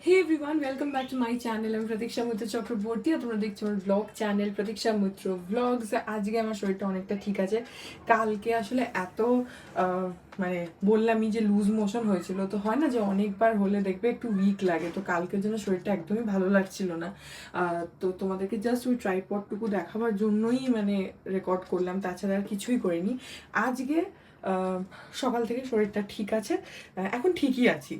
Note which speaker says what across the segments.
Speaker 1: Hey everyone, welcome back to my channel. আমি প্রতীক্ষা মিত্র চক্রবর্তী আর তোমরা দেখছো আমার ব্লগ চ্যানেল প্রতীক্ষা মিত্র ব্লগস। আজকে আমার শরীরটা অনেকটা ঠিক আছে। কালকে আসলে এত মানে বললামই যে লুজ মোশন হয়েছিল, তো হয় না যে অনেকবার হলে দেখবে একটু উইক লাগে, তো কালকের জন্য শরীরটা একদমই ভালো লাগছিল না। তো তোমাদেরকে জাস্ট ওই ট্রাইপডটুকু দেখাবার জন্যই মানে রেকর্ড করলাম, তাছাড়া আর কিছুই করিনি। আজকে সকাল থেকে শরীরটা ঠিক আছে, এখন ঠিকই আছি।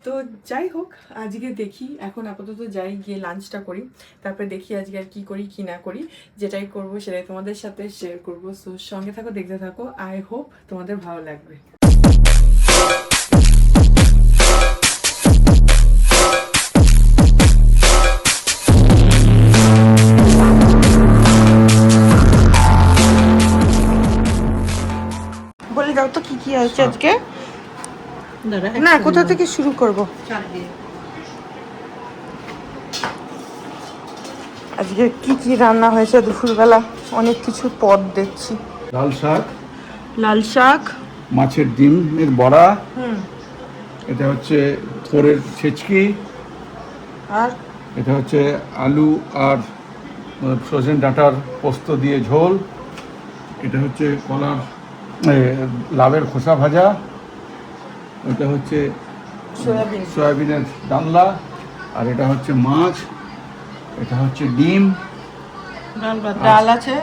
Speaker 1: তো যাই হোক, আজকে দেখি, এখন আপাতত যাই, গিয়ে লাঞ্চটা করি, তারপরে দেখি আজকে আর কি করি কি না করি। যেটাই করব সেটাই তোমাদের সাথে শেয়ার করবো। সো সঙ্গে থাকো, দেখতে থাকো। আই হোপ তোমাদের ভালো লাগবে।
Speaker 2: বলে দাও তো কি কি আছে আজকে। না, কোথা থেকে শুরু করব? আজকে কি কি রান্না হয়েছে দুপুরবেলা? অনেক কিছু পদ দেখছি। লাল শাক,
Speaker 3: মাছের ডিমের বড়া, এটা হচ্ছে থোড়ের ছেচকি,
Speaker 2: আর
Speaker 3: এটা হচ্ছে আলু আর সজনে ডাঁটার পোস্ত দিয়ে ঝোল, এটা হচ্ছে কলার লাউয়ের খোসা ভাজা, এটা হচ্ছে সয়াবিনের ডালনা, আর এটা হচ্ছে মাছ, এটা হচ্ছে ডিম,
Speaker 2: ডাল আছে,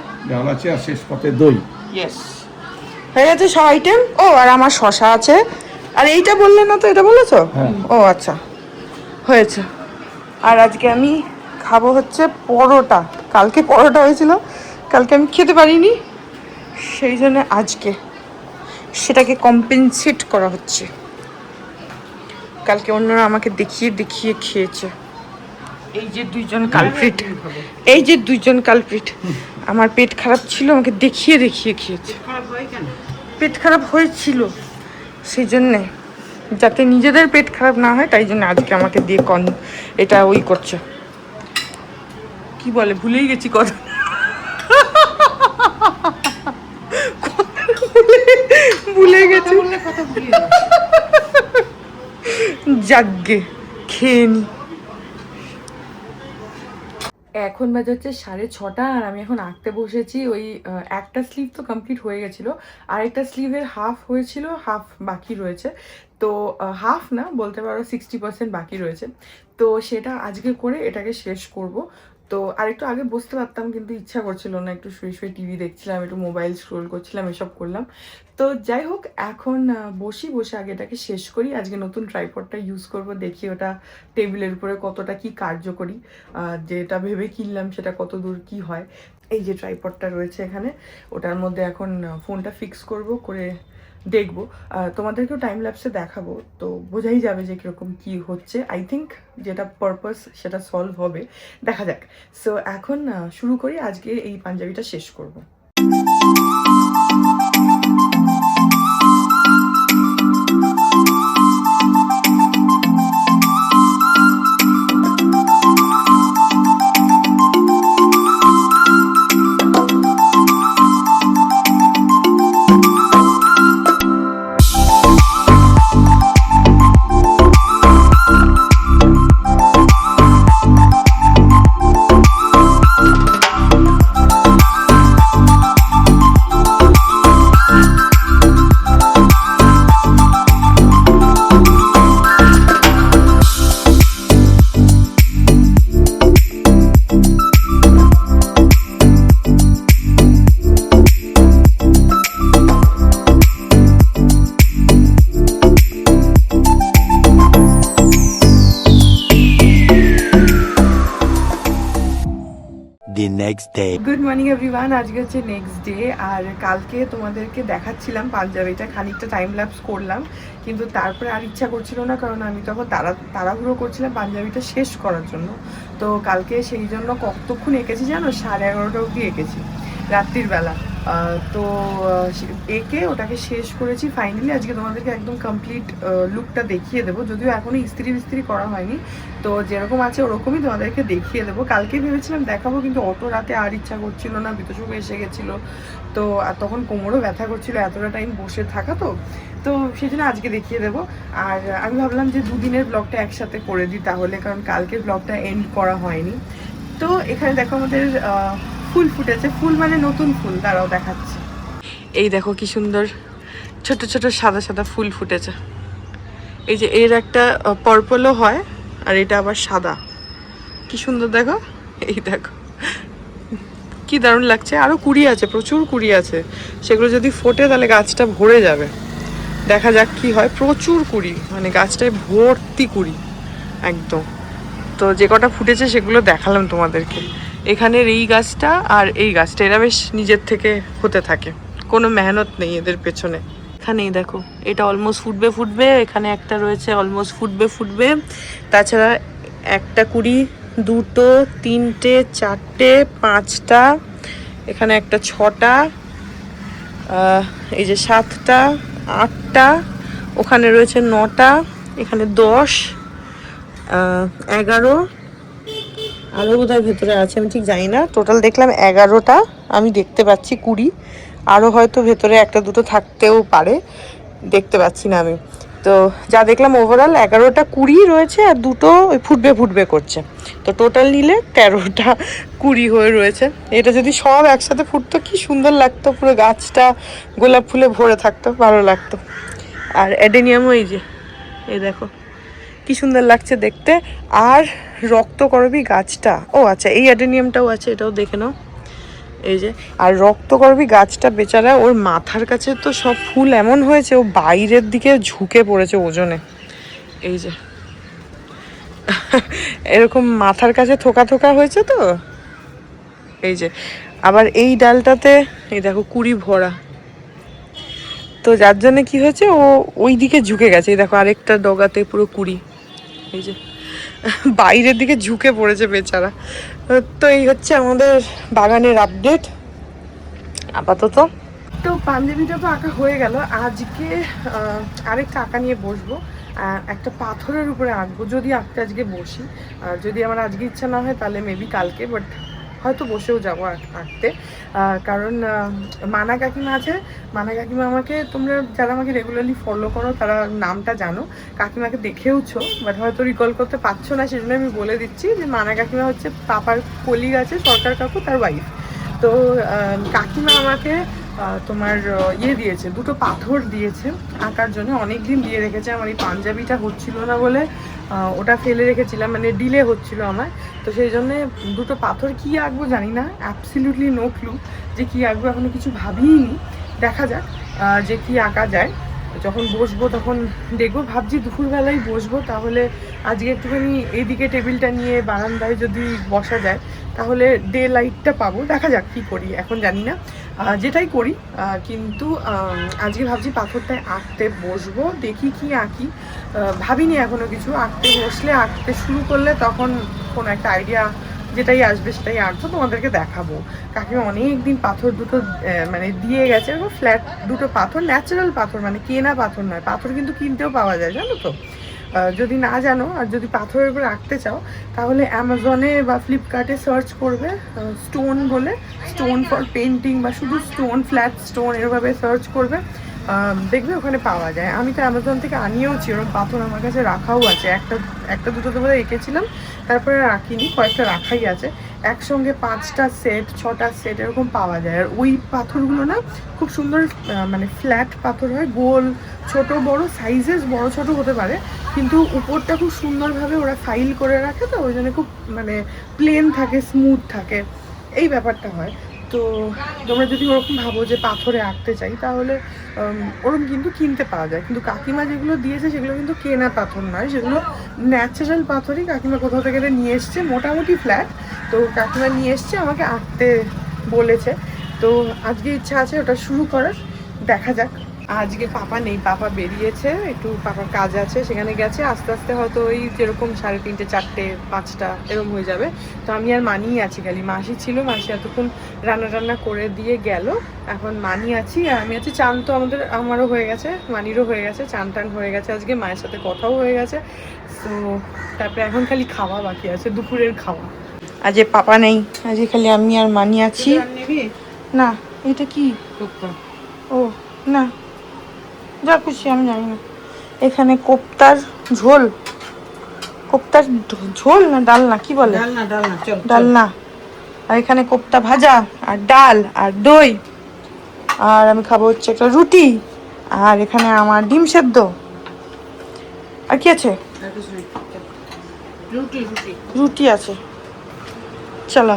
Speaker 3: আর শেষ পাতে দই।
Speaker 2: ইয়েস, হয়ে গেছে সব আইটেম। ও, আর আমার শশা আছে। আর এইটা বললে না তো, এটা বলেছো?
Speaker 3: হ্যাঁ।
Speaker 2: ও আচ্ছা, হয়েছে। আর আজকে আমি খাবো হচ্ছে পরোটা। কালকে পরোটা হয়েছিল, কালকে আমি খেতে পারিনি, সেই জন্য আজকে সেটাকে কম্পেনসেট করা হচ্ছে। কালকে অন্যরা আমাকে দেখিয়ে দেখিয়ে খেয়েছে। এই যে দুইজন কালপ্রিট, এই যে দুইজন কালপ্রিট, আমার পেট খারাপ ছিল, আমাকে দেখিয়ে দেখিয়ে খেয়েছে। পেট খারাপ হয়েছিল, সেই জন্যে যাতে নিজেদের পেট খারাপ না হয়, তাই জন্য আজকে আমাকে দিয়ে এটা ওই করছে। কি বলে, ভুলেই গেছি কথা। ভুলে গেছি, যাগ্গে খেয়ে নি।
Speaker 1: এখন বাজে হচ্ছে 6:30 আর আমি এখন আঁকতে বসেছি। ওই একটা স্লিভ তো কমপ্লিট হয়ে গেছিলো, আরেকটা স্লিভের হাফ হয়েছিল, হাফ বাকি রয়েছে। তো হাফ না, বলতে পারো 60% বাকি রয়েছে। তো সেটা আজকে করে এটাকে শেষ করব। তো আরেকটু আগে বসতে পারতাম, কিন্তু ইচ্ছা করছিল না, একটু শুয়ে শুয়ে টিভি দেখছিলাম, একটু মোবাইল স্ক্রোল করছিলাম, এসব করলাম। তো যাই হোক, এখন বসে আগে এটাকে শেষ করি। আজকে নতুন ট্রাইপডটা ইউজ করব, দেখি ওটা টেবিলের উপরে কতটা কি কার্যকরী, যেটা ভেবে কিনলাম সেটা কত দূর কি হয়। এই যে ট্রাইপডটা রয়েছে এখানে, ওটার মধ্যে এখন ফোনটা ফিক্স করব, করে দেখবো। তোমাদেরকেও টাইম ল্যাপসে দেখাবো, তো বোঝাই যাবে যে কীরকম কী হচ্ছে। আই থিঙ্ক যেটা পারপাস সেটা সলভ হবে, দেখা যাক। সো এখন শুরু করি, আজকে এই পাঞ্জাবিটা শেষ করব। গুড মর্নিং এভরিওয়ান, আজকে হচ্ছে নেক্সট ডে। আর কালকে তোমাদেরকে দেখাচ্ছিলাম পাঞ্জাবিটা, খানিকটা টাইম ল্যাপস করলাম, কিন্তু তারপরে আর ইচ্ছা করছিল না, কারণ আমি তখন তাড়াহুড়ো করছিলাম পাঞ্জাবিটা শেষ করার জন্য। তো কালকে সেই জন্য কতক্ষণ এঁকেছি জানো, 11:30 অবধি এঁকেছি রাত্রির বেলা। তো এঁকে ওটাকে শেষ করেছি ফাইনালি। আজকে তোমাদেরকে একদম কমপ্লিট লুকটা দেখিয়ে দেবো, যদিও এখনও ইস্ত্রি করা হয়নি, তো যেরকম আছে ওরকমই তোমাদেরকে দেখিয়ে দেবো। কালকে ভেবেছিলাম দেখাবো, কিন্তু অত রাতে আর ইচ্ছা করছিল না, বিতোষক এসে গেছিলো, তো আর তখন কোমরও ব্যথা করছিল এতটা টাইম বসে থাকা, তো সেই জন্য আজকে দেখিয়ে দেবো। আর আমি ভাবলাম যে দুদিনের ব্লগটা একসাথে করে দিই তাহলে, কারণ কালকের ব্লগটা এন্ড করা হয়নি। তো এখানে দেখো আমাদের ফুল ফুটেছে, ফুল মানে নতুন ফুল, তারাও দেখাচ্ছে। এই দেখো কি সুন্দর ছোট ছোট সাদা সাদা ফুল ফুটেছে। এই যে এর একটা পার্পলও হয়, আর এটা আবার সাদা, কি সুন্দর দেখো। এই দেখো কি দারুণ লাগছে। আরও কুড়ি আছে, প্রচুর কুড়ি আছে, সেগুলো যদি ফোটে তাহলে গাছটা ভরে যাবে। দেখা যাক কি হয়। প্রচুর কুড়ি, মানে গাছটায় ভর্তি কুড়ি একদম। তো যে কটা ফুটেছে সেগুলো দেখালাম তোমাদেরকে। এখানের এই গাছটা আর এই গাছটা, এরা বেশ নিজের থেকে হতে থাকে, কোনো মেহনত নেই এদের পেছনে। এখানেই দেখো এটা অলমোস্ট ফুটবে, এখানে একটা রয়েছে অলমোস্ট ফুটবে। তাছাড়া একটা কুড়ি, দুটো, তিনটে, চারটে, পাঁচটা, এখানে একটা ছটা, এই যে সাতটা, আটটা, ওখানে রয়েছে নটা, এখানে 10, 11, আরও বোধহয় ভেতরে আছে, আমি ঠিক জানি না। টোটাল দেখলাম 11টা, আমি দেখতে পাচ্ছি 20, আরও হয়তো ভেতরে একটা দুটো থাকতেও পারে, দেখতে পাচ্ছি না আমি। তো যা দেখলাম ওভারঅল 11টা 20 রয়েছে, আর দুটো ওই ফুটবে করছে। তো টোটাল নিলে 13টা 20 হয়ে রয়েছে। এটা যদি সব একসাথে ফুটতো কি সুন্দর লাগতো, পুরো গাছটা গোলাপ ফুলে ভরে থাকতো, ভালো লাগতো। আর অ্যাডেনিয়ামও এই দেখো কি সুন্দর লাগছে দেখতে। আর রক্তকরবী গাছটা, ও আচ্ছা এই অ্যাডেনিয়ামটাও আছে, এটাও দেখে নাও। এই যে, আর রক্তকরবী গাছটা বেচারা, ওর মাথার কাছে তো সব ফুল এমন হয়েছে, ও বাইরের দিকে ঝুঁকে পড়েছে ওজনে। এই যে এরকম মাথার কাছে থোকা হয়েছে তো। এই যে আবার এই ডালটাতে এই দেখো কুড়ি ভরা, তো যার জন্য কি হয়েছে, ও ওই দিকে ঝুঁকে গেছে। এই দেখো আরেকটা ডগাতে পুরো কুড়ি, এই যে বাইরের দিকে ঝুঁকে পড়েছে বেচারা। তো এই হচ্ছে আমাদের বাগানের আপডেট আপাতত। তো পাঞ্জাবিটা তো আঁকা হয়ে গেল। আজকে আরেকটা আঁকা নিয়ে বসবো, একটা পাথরের উপরে আঁকবো, যদি আঁকতে আজকে বসি। যদি আমার আজকে ইচ্ছা না হয় তাহলে মেবি কালকে, বাট হয়তো বসেও যাবো আঁকতে। কারণ মানা কাকিমা আছে, মানা কাকিমা আমাকে, তোমরা যারা আমাকে রেগুলারলি ফলো করো তারা নামটা জানো, কাকিমাকে দেখেওছো, বাট হয়তো রিকল করতে পারছো না, সেজন্য আমি বলে দিচ্ছি যে মানা কাকিমা হচ্ছে পাপার কলিগ আছে, সরকার কাকু, তার ওয়াইফ। তো কাকিমা আমাকে তোমার দিয়েছে, দুটো পাথর দিয়েছে আঁকার জন্য। অনেক দিন দিয়ে রেখেছে, আমার এই পাঞ্জাবিটা হচ্ছিল না বলে ওটা ফেলে রেখেছিলাম, মানে ডিলে হচ্ছিল আমার। তো সেই জন্যে দুটো পাথর কি আঁকবো জানি না, অ্যাবসলিউটলি নো ক্লু যে কী আঁকবো, এখনও কিছু ভাবিইনি। দেখা যাক যে কি আঁকা যায়। যখন বসবো তখন দেখবো, ভাবছি দুপুরবেলায় বসবো, তাহলে আজকে একটুখানি এইদিকে টেবিলটা নিয়ে বারান্দায় যদি বসা যায় তাহলে ডে লাইটটা পাবো। দেখা যাক কী করি, এখন জানি না, যেটাই করি। কিন্তু আজকে ভাবছি পাথরটায় আঁকতে বসবো, দেখি কি আঁকি। ভাবিনি এখনও কিছু, আঁকতে বসলে, আঁকতে শুরু করলে তখন কোনো একটা আইডিয়া যেটাই আসবে সেটাই আঁকবো, তোমাদেরকে দেখাবো। কাকিমা অনেক দিন পাথর দুটো মানে দিয়ে গেছে, ফ্ল্যাট দুটো পাথর, ন্যাচারাল পাথর, মানে কেনা পাথর নয়, পাথর কিন্তু কিনতেও পাওয়া যায় জানো তো। যদি না জানো আর যদি পাথরের উপর আঁকতে চাও তাহলে অ্যামাজনে বা ফ্লিপকার্টে সার্চ করবে স্টোন বলে, স্টোন ফর পেন্টিং, বা শুধু স্টোন, ফ্ল্যাট স্টোন, এভাবে সার্চ করবে, দেখবে ওখানে পাওয়া যায়। আমি তো অ্যামাজন থেকে আনিয়েওছি, ওরকম পাথর আমার কাছে রাখাও আছে, একটা দুটো তো বোধহয় এঁকেছিলাম, তারপরে রাখিনি, কয়েকটা রাখাই আছে। একসঙ্গে 5টা সেট, 6টা সেট এরকম পাওয়া যায়। আর ওই পাথরগুলো না খুব সুন্দর, মানে ফ্ল্যাট পাথর হয়, গোল, ছোট বড় সাইজেস বড় ছোট হতে পারে, কিন্তু উপরটা খুব সুন্দরভাবে ওরা ফাইল করে রাখে, তো ওই জন্য খুব মানে প্লেন থাকে, স্মুথ থাকে, এই ব্যাপারটা হয়। তো তোমরা যদি ওরকম ভাবো যে পাথরে আঁকতে চাই তাহলে ওরকম কিন্তু কিনতে পাওয়া যায়। কিন্তু কাকিমা যেগুলো দিয়েছে সেগুলো কিন্তু কেনা পাথর নয়, সেগুলো ন্যাচারাল পাথরই কাকিমা কোথাও থেকে নিয়ে এসছে, মোটামুটি ফ্ল্যাট। তো কাকিমা নিয়ে এসছে, আমাকে আঁকতে বলেছে। তো আজকে ইচ্ছা আছে ওটা শুরু করার, দেখা যাক আজকে পাপা নেই, পাপা বেরিয়েছে, একটু পাপার কাজ আছে, সেখানে গেছে। আস্তে আস্তে হয়তো ওই যেরকম 3:30, 4টে, 5টা এরকম হয়ে যাবে। তো আমি আর মানিই আছি, খালি মাসি ছিল, মাসি এতক্ষণ রান্না টান্না করে দিয়ে গেল। এখন মানি আছি আর আমি আছি। চান তো আমারও হয়ে গেছে, মানিরও হয়ে গেছে, চান টান হয়ে গেছে, আজকে মায়ের সাথে কথাও হয়ে গেছে। তো তারপরে এখন খালি খাওয়া বাকি আছে, দুপুরের খাওয়া।
Speaker 2: আজ পাপা নেই, আজ খালি আমি আর মানি আছি। না এটা কি? ও না, যা খুশি, আমি জানি না। এখানে কোপ্তার ঝোল, কোপ্তার ঝোল না ডালনা কি বলে, ডালনা। আর এখানে কোপ্তা ভাজা আর ডাল আর দই। আর আমি খাবো হচ্ছে একটা রুটি। আর এখানে আমার ডিম সেদ্ধ। আর কি আছে? রুটি আছে। চলো।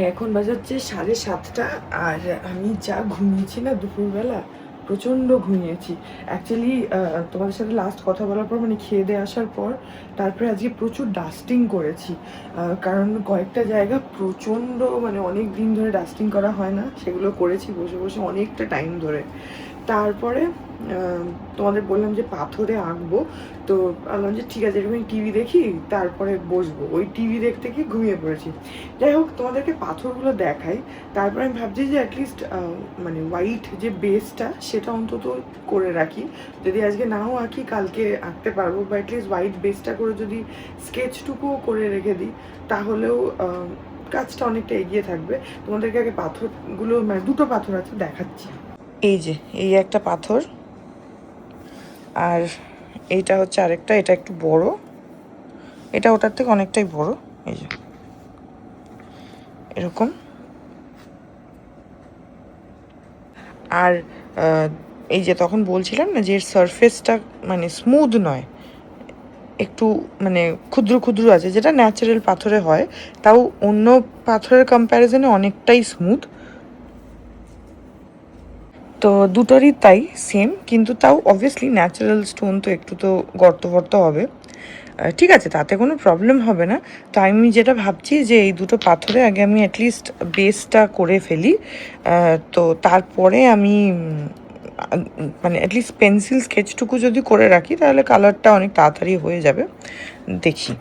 Speaker 1: এখন বাজে হচ্ছে 7:30, আর আমি যা ঘুমিয়েছি না দুপুরবেলা, প্রচণ্ড ঘুমিয়েছি। অ্যাকচুয়ালি তোমাদের সাথে লাস্ট কথা বলার পর, মানে খেয়ে দিয়ে আসার পর, তারপরে আজকে প্রচুর ডাস্টিং করেছি। কারণ কয়েকটা জায়গা প্রচণ্ড, মানে অনেক দিন ধরে ডাস্টিং করা হয় না, সেগুলো করেছি বসে বসে অনেকটা টাইম ধরে। তারপরে তোমাদের বললাম যে পাথরে আঁকবো, তো বললাম যে ঠিক আছে, এরকম টিভি দেখি, তারপরে বসবো। ওই টিভি দেখতে গিয়ে ঘুমিয়ে পড়েছি। যাই হোক, তোমাদেরকে পাথরগুলো দেখাই। তারপরে আমি ভাবছি যে অ্যাটলিস্ট মানে হোয়াইট যে বেসটা, সেটা অন্তত করে রাখি। যদি আজকে নাও আঁকি, কালকে আঁকতে পারবো, বা অ্যাটলিস্ট হোয়াইট বেসটা করে যদি স্কেচটুকুও করে রেখে দিই, তাহলেও কাজটা অনেকটা এগিয়ে থাকবে। তোমাদেরকে আগে পাথরগুলো, মানে দুটো পাথর আছে, দেখাচ্ছি।
Speaker 2: এই যে এই একটা পাথর, আর এইটা হচ্ছে আরেকটা, এটা একটু বড়, এটা ওটার থেকে অনেকটাই বড়। এই যে এরকম। আর এই যে তখন বলছিলাম না যে এর সারফেসটা মানে স্মুথ নয়, একটু মানে ক্ষুদ্র ক্ষুদ্র আছে, যেটা ন্যাচারাল পাথরে হয়, তাও অন্য পাথরের কম্প্যারিজনে অনেকটাই স্মুথ। তো দুটোরই তাই সেম, কিন্তু তাও অবভিয়াসলি ন্যাচারাল স্টোন, তো একটু তো গর্ত ফর্ত হবে। ঠিক আছে, তাতে কোনো প্রবলেম হবে না। তো আমি যেটা ভাবছি যে এই দুটো পাথরে আগে আমি অ্যাটলিস্ট বেসটা করে ফেলি, তো তারপরে আমি মানে অ্যাটলিস্ট পেন্সিল স্কেচটুকু যদি করে রাখি, তাহলে কালারটা অনেক তাড়াতাড়ি হয়ে যাবে। দেখি।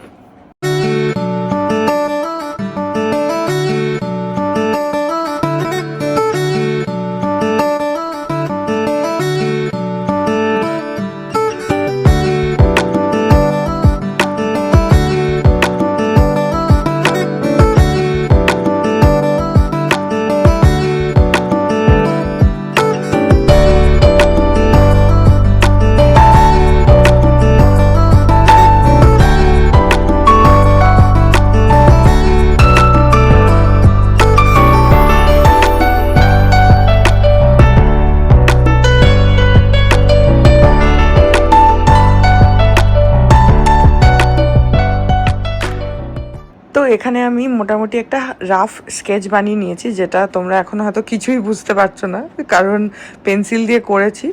Speaker 2: তো এখানে আমি মোটামুটি একটা রাফ স্কেচ বানিয়ে নিয়েছি, যেটা তোমরা এখন হয়তো কিছুই বুঝতে পারছো না, কারণ পেন্সিল দিয়ে করেছি।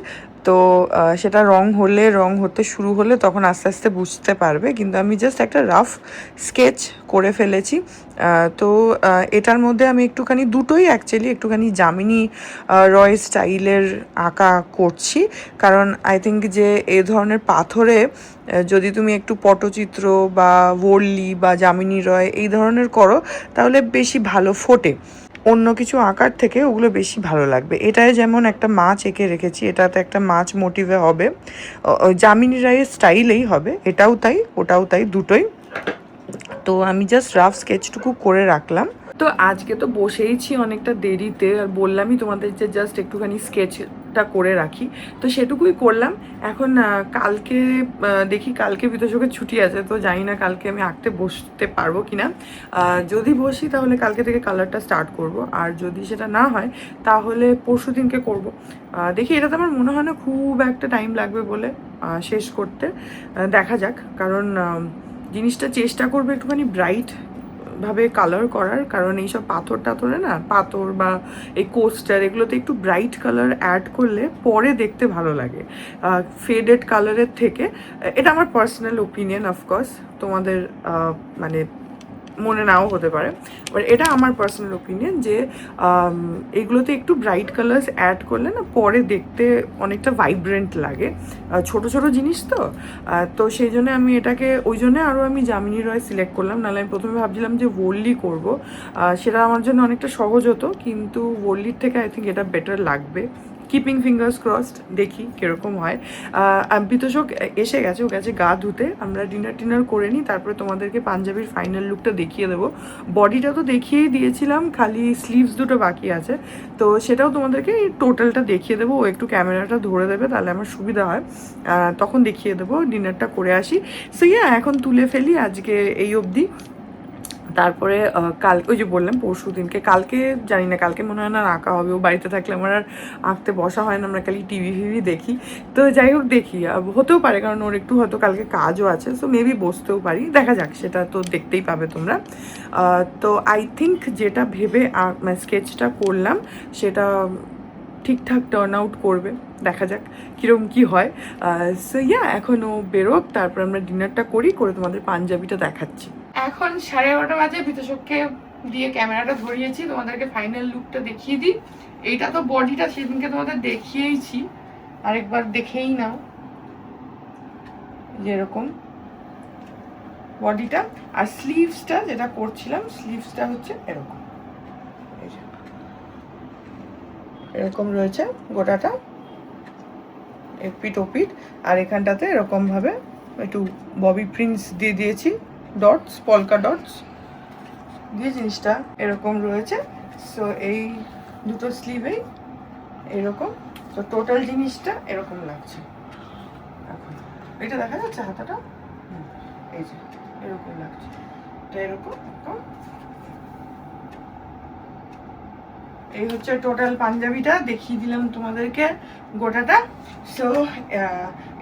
Speaker 2: তো সেটা রং হতে শুরু হলে তখন আস্তে আস্তে বুঝতে পারবে, কিন্তু আমি জাস্ট একটা রাফ স্কেচ করে ফেলেছি। তো এটার মধ্যে আমি একটুখানি দুটোই অ্যাকচুয়ালি একটুখানি যামিনী রয় স্টাইলের আঁকা করছি, কারণ আই থিঙ্ক যে এই ধরনের পাথরে যদি তুমি একটু পটচিত্র বা ওর্লি বা যামিনী রয় এই ধরনের করো, তাহলে বেশি ভালো ফোটে। অন্য কিছু আঁকার থেকে ওগুলো বেশি ভালো লাগবে। এটায় যেমন একটা মাছ এঁকে রেখেছি, এটাতে একটা মাছ মোটিভে হবে, যামিনী রায়ের স্টাইলেই হবে, এটাও তাই ওটাও তাই, দুটোই। তো আমি জাস্ট রাফ স্কেচটুকু করে রাখলাম।
Speaker 1: তো আজকে তো বসেইছি অনেকটা দেরিতে, আর বললামই তোমাদের যে জাস্ট একটুখানি স্কেচটা করে রাখি, তো সেটুকুই করলাম। এখন কালকে দেখি, কালকে বিতোষকের ছুটি আছে, তো জানি না কালকে আমি আঁকতে বসতে পারবো কি না। যদি বসি তাহলে কালকে থেকে কালারটা স্টার্ট করব, আর যদি সেটা না হয় তাহলে পরশু দিনকে করবো। দেখি, এটাতে আমার মনে হয় না খুব একটা টাইম লাগবে বলে শেষ করতে। দেখা যাক, কারণ জিনিসটা চেষ্টা করবো একটুখানি ব্রাইট ভাবে কালার করার, কারণ এইসব পাথর টাথরে না, পাথর বা এই কোস্টার, এগুলোতে একটু ব্রাইট কালার অ্যাড করলে পরে দেখতে ভালো লাগে ফেডেড কালারের থেকে। এটা আমার পার্সোনাল ওপিনিয়ন, অফকোর্স তোমাদের মানে মনে নাও হতে পারে, বাট এটা আমার পার্সোনাল ওপিনিয়ন যে এগুলোতে একটু ব্রাইট কালার্স অ্যাড করলে না পরে দেখতে অনেকটা ভাইব্রেন্ট লাগে, ছোট ছোট জিনিস তো সেই জন্য আমি এটাকে ওই জন্য আরও আমি জামিনী রয় সিলেক্ট করলাম। নাহলে আমি প্রথমে ভাবছিলাম যে ওর্লি করব, সেটা আমার জন্য অনেকটা সহজ হতো, কিন্তু ওর্লির থেকে আই থিঙ্ক এটা বেটার লাগবে। কিপিং ফিঙ্গার্স ক্রসড, দেখি কীরকম হয়। বিতোষক এসে গেছে, ও গেছে গা ধুতে, আমরা ডিনার করে নিই, তারপরে তোমাদেরকে পাঞ্জাবির ফাইনাল লুকটা দেখিয়ে দেবো। বডিটা তো দেখিয়েই দিয়েছিলাম, খালি স্লিভস দুটো বাকি আছে, তো সেটাও তোমাদেরকে টোটালটা দেখিয়ে দেবো। ও একটু ক্যামেরাটা ধরে দেবে, তাহলে আমার সুবিধা হয়, তখন দেখিয়ে দেবো। ডিনারটা করে আসি। সো এখন তুলে ফেলি আজকে এই অবধি। তারপরে কাল ওই যে বললাম পরশু দিনকে, কালকে জানি না, কালকে মনে হয় না আঁকা হবে। ও বাড়িতে থাকলে আমার আর আঁকতে বসা হয় না, আমরা খালি টিভি দেখি। তো যাই হোক দেখি, হতেও পারে, কারণ ওর একটু হয়তো কালকে কাজও আছে, সো মেবি বসতেও পারি, দেখা যাক, সেটা তো দেখতেই পাবে তোমরা। তো আই থিঙ্ক যেটা ভেবে স্কেচটা করলাম সেটা ঠিকঠাক টার্ন আউট করবে, দেখা যাক কীরকম কী হয়। সো এখন ও বেরোক, তারপর আমরা ডিনারটা করে তোমাদের পাঞ্জাবিটা দেখাচ্ছি। এখন 11:30 বাজে, বিতোষককে দিয়ে ক্যামেরাটা ধরিয়েছি, তোমাদেরকে ফাইনাল লুকটা দেখিয়ে দিই। এইটা তো বডিটা সেদিনকে তোমাদের দেখিয়েইছি, আরেকবার দেখেই নাও। যেরকম বডিটা, আর স্লিভসটা যেটা করছিলাম, স্লিভসটা হচ্ছে এরকম, এরকম রয়েছে গোটাটা, এপিট ওপিট, আর এখানটাতে এরকমভাবে একটু ববি প্রিন্টস দিয়ে দিয়েছি, ডটস, পলকা ডটস দিয়ে জিনিসটা এরকম রয়েছে। সো এই দুটো স্লিভেই এরকম, তো টোটাল জিনিসটা এরকম লাগছে। এখন এটা দেখা যাচ্ছে হাতাটা, এই যে এরকম লাগছে, এটা এরকম। এই হচ্ছে টোটাল পাঞ্জাবিটা, দেখিয়ে দিলাম তোমাদেরকে গোটাটা। সো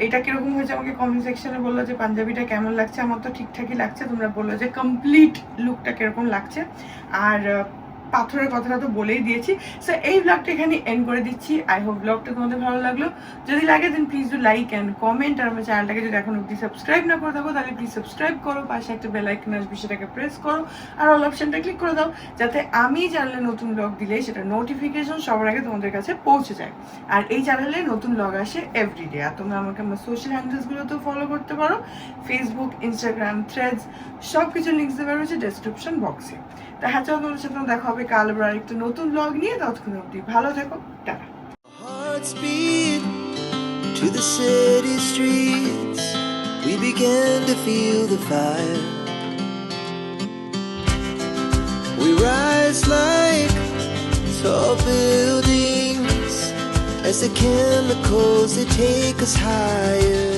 Speaker 1: এটা কিরকম হয়েছে আমাকে কমেন্ট সেকশনে বললো যে পাঞ্জাবিটা কেমন লাগছে। আমার তো ঠিকঠাকই লাগছে, তোমরা বললো যে কমপ্লিট লুকটা কিরকম লাগছে। আর পাথরের কথাটা তো বলেই দিয়েছি। সো এই ব্লগটা এখানে এন্ড করে দিচ্ছি। আই হোপ ব্লগটা তোমাদের ভালো লাগলো। যদি লাগে দেন please do like and comment. আর আমার চ্যানেলটাকে যদি এখন অব্দি সাবস্ক্রাইব না করে থাকো তাহলে প্লিজ সাবস্ক্রাইব করো, পাশে একটা বেল আইকন আসবে সেটাকে প্রেস করো, আর অল অপশনটা ক্লিক করে দাও, যাতে আমি চ্যানেলে নতুন ব্লগ দিলে সেটা নোটিফিকেশন সবার আগে তোমাদের কাছে পৌঁছে যায়। আর এই চ্যানেলে নতুন ব্লগ আসে এভরিডে। আর তোমরা আমাকে আমার সোশ্যাল হ্যান্ডেলসগুলোতেও ফলো করতে পারো, ফেসবুক, ইনস্টাগ্রাম, থ্রেডস, সব কিছু লিঙ্কস দেওয়া রয়েছে ডেসক্রিপশন বক্সে। তা হ্যাঁ, চলো তোমাদের সাথে দেখা হবে কাল আবার আরেকটা নতুন ব্লগ নিয়ে। ততক্ষণ অবধি ভালো থেকো, tata.
Speaker 4: Hearts beat to the city streets. We began to feel the fire. We rise like tall buildings as the chemicals they take us higher.